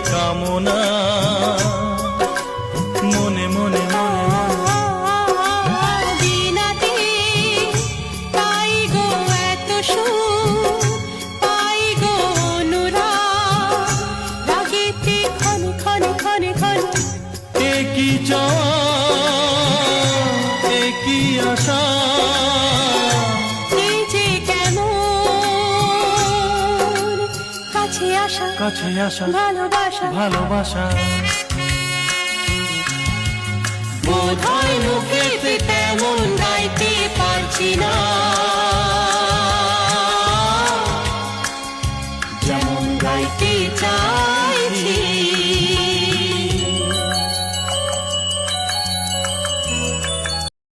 কামনা মনে মনে বিনাতে পাই গো এত সুখ, পাই গো অনুরাগ, রাগেতে ক্ষণে ক্ষণে ক্ষণে ক্ষণে একই চাওয়া একই আশা, এই যে কেমন কাছে আসা কাছে আসা ভালোবাসা ভালোবাসা বোধহয় মুখেতে